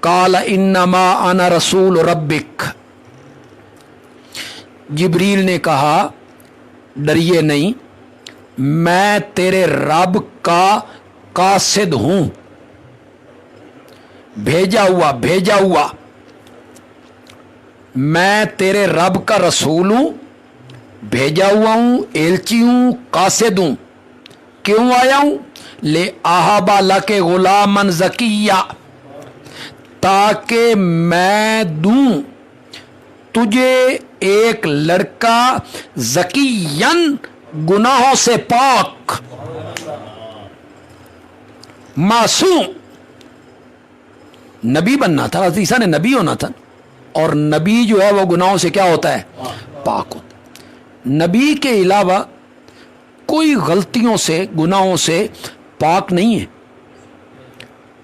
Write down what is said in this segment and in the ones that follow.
काल इन्नमा अना रसूल रब्बिक, जिब्रील ने कहा डरिए नहीं, मैं तेरे रब का कासिद हूं, भेजा हुआ, मैं तेरे रब का रसूल हूं, भेजा हुआ हूं, एलची हूं, कासिद हूं। क्यों आया हूं? ले आहाबा लके गुलामन जकिया, ताकि मैं दूं तुझे एक लड़का जकीयन, गुनाहों से पाक, मासूम। नबी बनना था, हज़रत ईसा ने नबी होना था, और नबी जो है वो गुनाहों से क्या होता है? पाक होता है। नबी के अलावा कोई गलतियों से, गुनाहों से पाक नहीं है,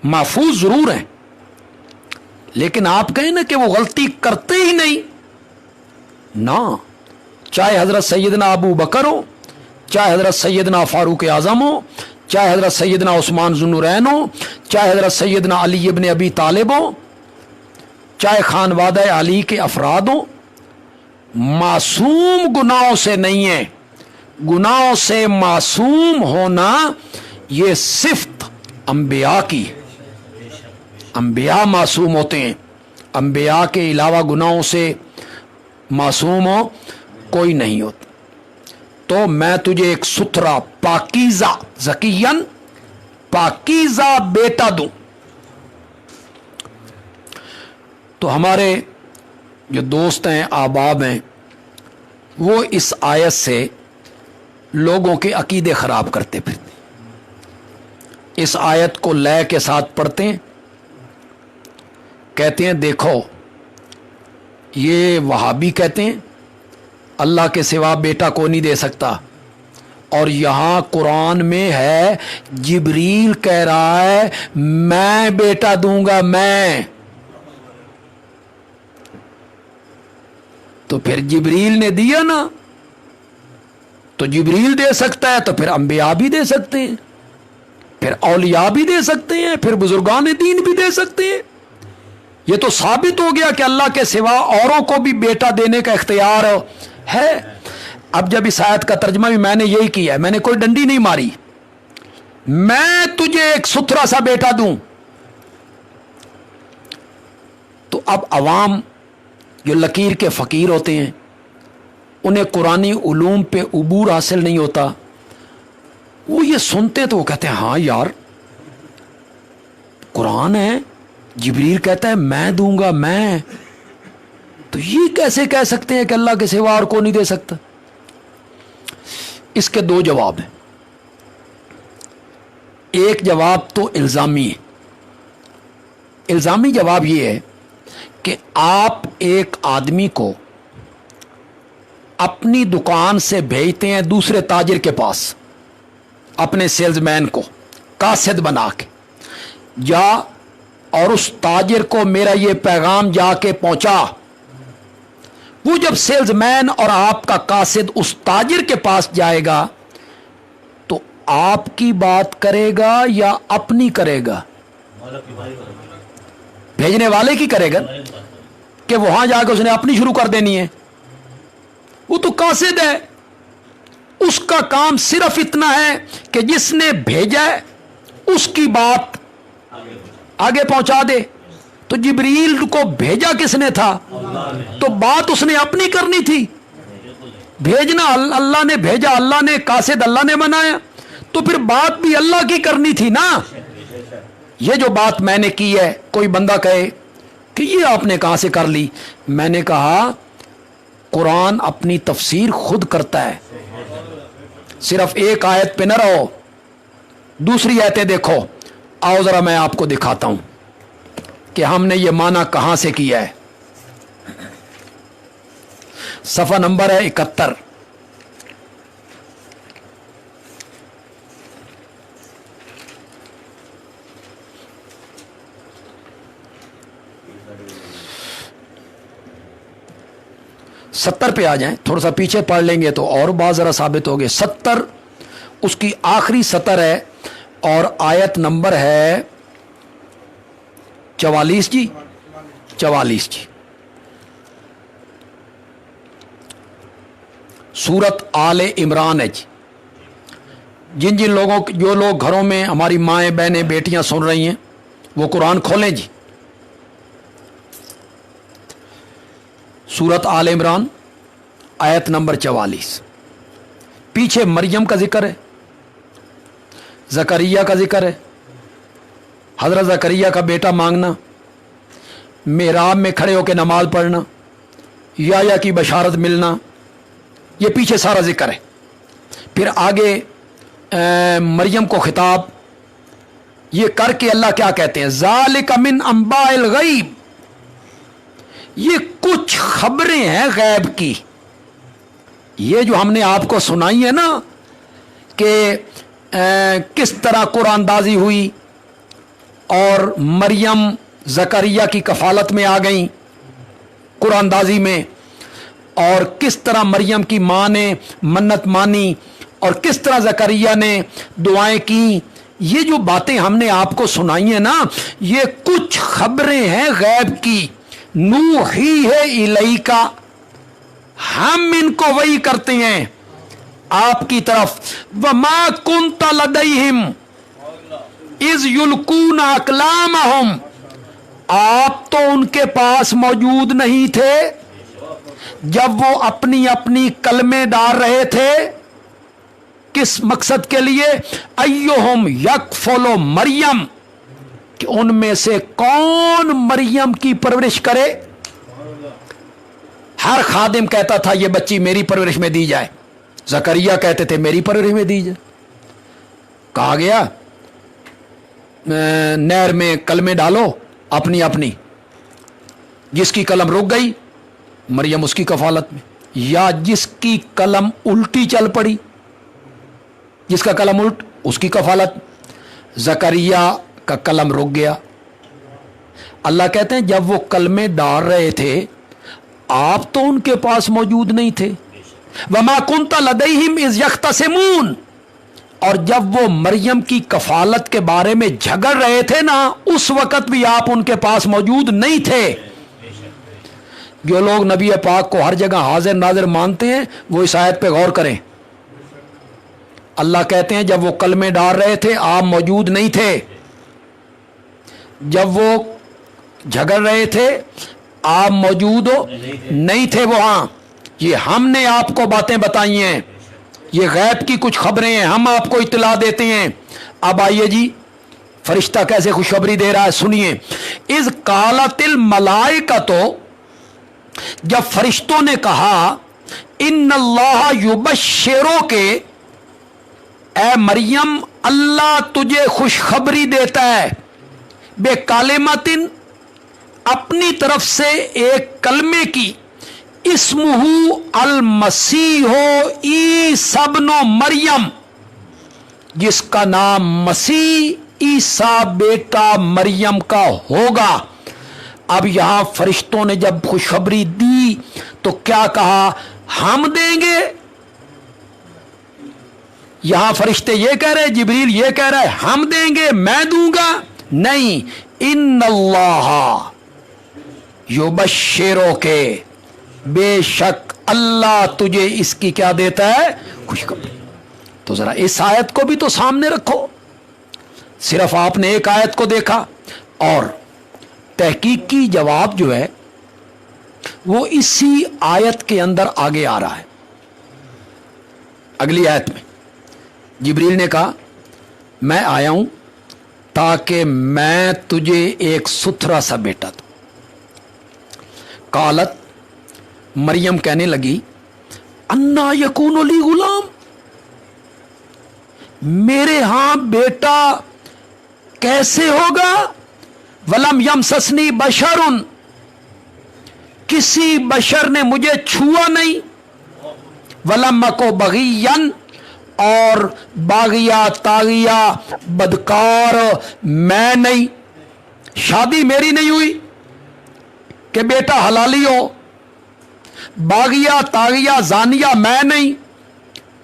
महफूज जरूर है, लेकिन आप कहें ना कि वो गलती करते ही नहीं ना। चाहे हजरत सैयदना अबू बकर हो, चाहे हजरत सैयदना फारूक आजम हो, चाहे हजरत सैयदना उस्मान ज़ुन्नुरैन हो, चाहे हजरत सैयदना अली इब्न अबी तालिब हो, चाहे खानवादा अली के अफराद हो, मासूम गुनाहों से नहीं है। गुनाहों से मासूम होना ये सिफ्त अंबिया की है। अंबिया मासूम होते हैं, अंबिया के अलावा गुनाहों से मासूम हो कोई नहीं होता। तो मैं तुझे एक सुथरा, पाकीज़ा, ज़कियन, पाकीज़ा बेटा दूं। तो हमारे जो दोस्त हैं, आबाब हैं, वो इस आयत से लोगों के अकीदे ख़राब करते फिरते। इस आयत को लय के साथ पढ़ते हैं, कहते हैं देखो ये वहाबी कहते हैं अल्लाह के सिवा बेटा को नहीं दे सकता, और यहां कुरान में है जिब्रील कह रहा है मैं बेटा दूंगा मैं। तो फिर जिब्रील ने दिया ना, तो जिब्रील दे सकता है तो फिर अंबिया भी दे सकते हैं, फिर औलिया भी दे सकते हैं, फिर बुजुर्गान दीन भी दे सकते हैं। ये तो साबित हो गया कि अल्लाह के सिवा औरों को भी बेटा देने का इख्तियार है। अब जब इस आयत का तर्जमा भी मैंने यही किया है, मैंने कोई डंडी नहीं मारी, मैं तुझे एक सुथरा सा बेटा दूं। तो अब अवाम जो लकीर के फकीर होते हैं, उन्हें कुरानी उलूम पे उबूर हासिल नहीं होता, वो ये सुनते तो वो कहते हैं हाँ यार कुरान है, जिब्रील कहता है मैं दूंगा मैं, तो ये कैसे कह सकते हैं कि अल्लाह के सिवा और को नहीं दे सकता? इसके दो जवाब हैं। एक जवाब तो इल्जामी है। इल्जामी जवाब ये है कि आप एक आदमी को अपनी दुकान से भेजते हैं दूसरे ताजिर के पास, अपने सेल्समैन को कासिद बना के, जा और उस ताजिर को मेरा ये पैगाम जाके पहुंचा। वो जब सेल्समैन और आपका कासिद उस ताजिर के पास जाएगा तो आपकी बात करेगा या अपनी करेगा? भेजने वाले की करेगा कि वहां जाकर उसने अपनी शुरू कर देनी है। वो तो कासिद है, उसका काम सिर्फ इतना है कि जिसने भेजा है उसकी बात आगे पहुंचा दे। तो जिब्रील को भेजा किसने था? तो बात उसने अपनी करनी थी। भेजना अल्लाह ने भेजा, अल्लाह ने कासिद अल्लाह ने बनाया, तो फिर बात भी अल्लाह की करनी थी ना। ये जो बात मैंने की है, कोई बंदा कहे कि ये आपने कहां से कर ली, मैंने कहा कुरान अपनी तफसीर खुद करता है, सिर्फ एक आयत पे न रहो, दूसरी आयतें देखो। आओ जरा मैं आपको दिखाता हूं कि हमने ये माना कहां से किया है। सफा नंबर है 71। सत्तर पे आ जाएं, थोड़ा सा पीछे पढ़ लेंगे तो और बात जरा साबित होगी। 70 उसकी आखिरी सतर है और आयत नंबर है 44 जी, 44 जी। सूरत आले इमरान है जी। जिन जिन लोगों, जो लोग घरों में हमारी माएँ बहनें बेटियां सुन रही हैं, वो कुरान खोलें जी। सूरत आले इमरान आयत नंबर 44। पीछे मरियम का जिक्र है, जकरिया का जिक्र है, हजरत जकरिया का बेटा मांगना, मेहराब में खड़े होकर नमाज पढ़ना, या की बशारत मिलना, ये पीछे सारा जिक्र है। फिर आगे मरियम को खिताब ये करके अल्लाह क्या कहते हैं, ज़ालिका मिन अंबाइल गैब, ये कुछ खबरें हैं गैब की। ये जो हमने आपको सुनाई है ना कि किस तरह कुरानदाजी हुई और मरियम जकरिया की कफालत में आ गई कुरानदाजी में, और किस तरह मरियम की माँ ने मन्नत मानी और किस तरह जकरिया ने दुआएं की, ये जो बातें हमने आपको सुनाई है ना, ये कुछ खबरें हैं गैब की। नूही है इलैका, हम इनको वही करते हैं आपकी तरफ। वमा कुंता लदैहिम इज युल्कून अकलामहुम, आप तो उनके पास मौजूद नहीं थे जब वो अपनी अपनी कलमे डाल रहे थे। किस मकसद के लिए? अय्युहुम यकफुलु मरियम, कि उनमें से कौन मरियम की परवरिश करे। हर खादिम कहता था ये बच्ची मेरी परवरिश में दी जाए, जकरिया कहते थे मेरी परवरिश में दी जाए। कहा गया नहर में कलमे डालो अपनी अपनी, जिसकी कलम रुक गई मरियम उसकी कफालत में, या जिसकी कलम उल्टी चल पड़ी, जिसका कलम उल्ट उसकी कफालत। जकरिया का कलम रुक गया। अल्लाह कहते हैं जब वो कलमे डाल रहे थे आप तो उनके पास मौजूद नहीं थे। वमा कुंता लदैहिम इज यख्तसिमून, और जब वो मरियम की कफालत के बारे में झगड़ रहे थे ना, उस वक्त भी आप उनके पास मौजूद नहीं थे। जो लोग नबी पाक को हर जगह हाजिर नाजिर मानते हैं वो इस आयत पे गौर करें। अल्लाह कहते हैं जब वो कलमे डाल रहे थे आप मौजूद नहीं थे, जब वो झगड़ रहे थे आप मौजूद हो नहीं थे वहां। ये हमने आपको बातें बताई हैं, ये गैब की कुछ खबरें हैं, हम आपको इत्तला देते हैं। अब आइए जी, फरिश्ता कैसे खुशखबरी दे रहा है सुनिए। इस कालतिल मलाइका, तो जब फरिश्तों ने कहा इन्नल्लाह युबश्शिरो के, ए मरियम अल्लाह तुझे खुशखबरी देता है, बेकालिमतिन, अपनी तरफ से एक कलमे की, इस्मुहु अल मसीहो ईसा इब्नु मरियम, जिसका नाम मसीह ईसा बेटा मरियम का होगा। अब यहां फरिश्तों ने जब खुशखबरी दी तो क्या कहा, हम देंगे। यहां फरिश्ते ये कह रहे, जिब्रील ये कह रहा है हम देंगे, मैं दूंगा, नहीं। इन्नल्लाह युबश्शिरो के, बेशक अल्लाह तुझे इसकी क्या देता है, खुशखबरी। तो जरा इस आयत को भी तो सामने रखो। सिर्फ आपने एक आयत को देखा और तहकीकी जवाब जो है वो इसी आयत के अंदर आगे आ रहा है। अगली आयत में जिब्रील ने कहा मैं आया हूं ताकि मैं तुझे एक सुथरा सा बेटा दूं। कालत, मरियम कहने लगी अन्ना यकूनु ली गुलाम, मेरे यहां बेटा कैसे होगा। वलम यमससनी बशरुन, किसी बशर ने मुझे छुआ नहीं। वलम मको बगियन, और बागिया तागिया बदकार मैं नहीं। शादी मेरी नहीं हुई कि बेटा हलाली हो। बागिया तागिया जानिया मैं नहीं।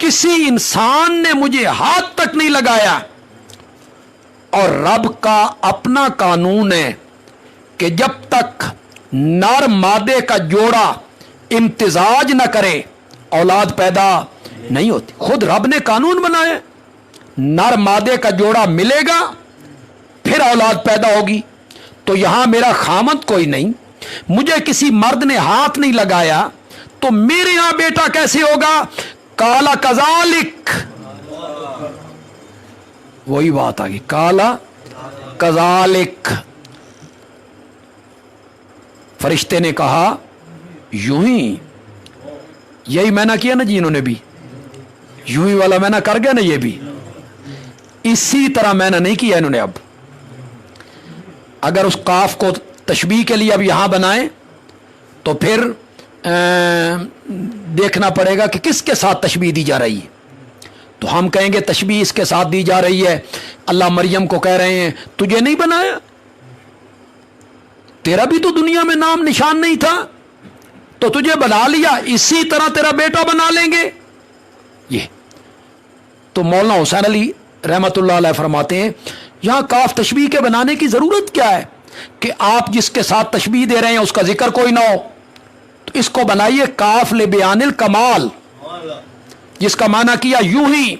किसी इंसान ने मुझे हाथ तक नहीं लगाया। और रब का अपना कानून है کہ جب تک نر مادے کا جوڑا امتزاج نہ کرے اولاد پیدا نہیں ہوتی. خود رب نے قانون بنایا نر مادے کا جوڑا ملے گا پھر اولاد پیدا ہوگی. تو یہاں میرا خامند کوئی نہیں, مجھے کسی مرد نے ہاتھ نہیں لگایا, تو میرے یہاں بیٹا کیسے ہوگا؟ کالا کذالک, وہی بات آ گئی, کالا کذالک. فرشتے نے کہا یوں ہی, یہی میں نہ کیا نا جی, انہوں نے بھی یوں ہی والا میں نہ کر گیا نا, یہ بھی اسی طرح میں نہ نہیں کیا انہوں نے. اب اگر اس قاف کو تشبیہ کے لیے اب یہاں بنائیں تو پھر دیکھنا پڑے گا کہ کس کے ساتھ تشبیہ دی جا رہی ہے. تو ہم کہیں گے تشبیہ اس کے ساتھ دی جا رہی ہے, اللہ مریم کو کہہ رہے ہیں تجھے نہیں بنایا, تیرا بھی تو دنیا میں نام نشان نہیں تھا, تو تجھے بنا لیا, اسی طرح تیرا بیٹا بنا لیں گے. یہ تو مولانا حسین علی رحمت اللہ علیہ فرماتے ہیں یہاں کاف تشبیہ کے بنانے کی ضرورت کیا ہے کہ آپ جس کے ساتھ تشبیہ دے رہے ہیں اس کا ذکر کوئی نہ ہو, تو اس کو بنائیے کاف لبیان الکمال, جس کا معنی کیا یوں ہی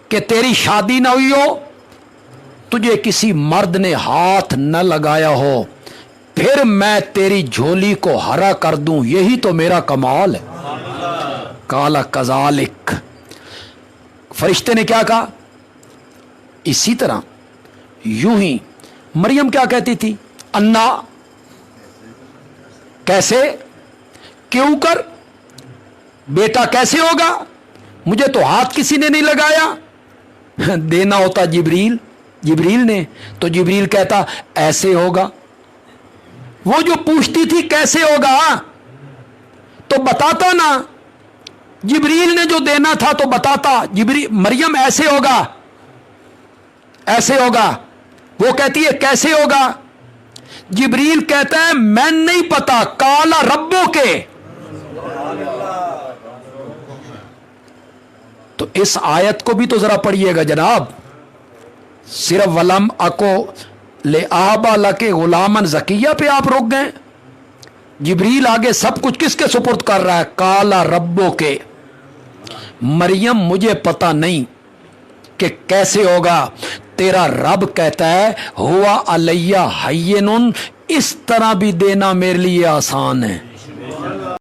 کہ تیری شادی نہ ہوئی ہو, تجھے کسی مرد نے ہاتھ نہ لگایا ہو, پھر میں تیری جھولی کو ہرا کر دوں, یہی تو میرا کمال ہے. کالا کذالک. فرشتے نے کیا کہا؟ اسی طرح یوں ہی. مریم کیا کہتی تھی؟ انا, کیسے, کیوں کر, بیٹا کیسے ہوگا, مجھے تو ہاتھ کسی نے نہیں لگایا. دینا ہوتا جبریل نے, تو جبریل کہتا ایسے ہوگا. وہ جو پوچھتی تھی کیسے ہوگا تو بتاتا نا, جبریل نے جو دینا تھا تو بتاتا, مریم ایسے ہوگا, ایسے ہوگا. وہ کہتی ہے کیسے ہوگا, جبریل کہتا ہے میں نہیں پتا, کالا ربو کے. تو اس آیت کو بھی تو ذرا پڑھیے گا جناب. صرف ولم اکو لے آبا لکے غلامن زکیہ پہ آپ رک گئے. جبریل آگے سب کچھ کس کے سپرد کر رہا ہے؟ کالا ربو کے. مریم مجھے پتا نہیں کہ کیسے ہوگا, تیرا رب کہتا ہے ہوا علیہ ہینن, اس طرح بھی دینا میرے لیے آسان ہے.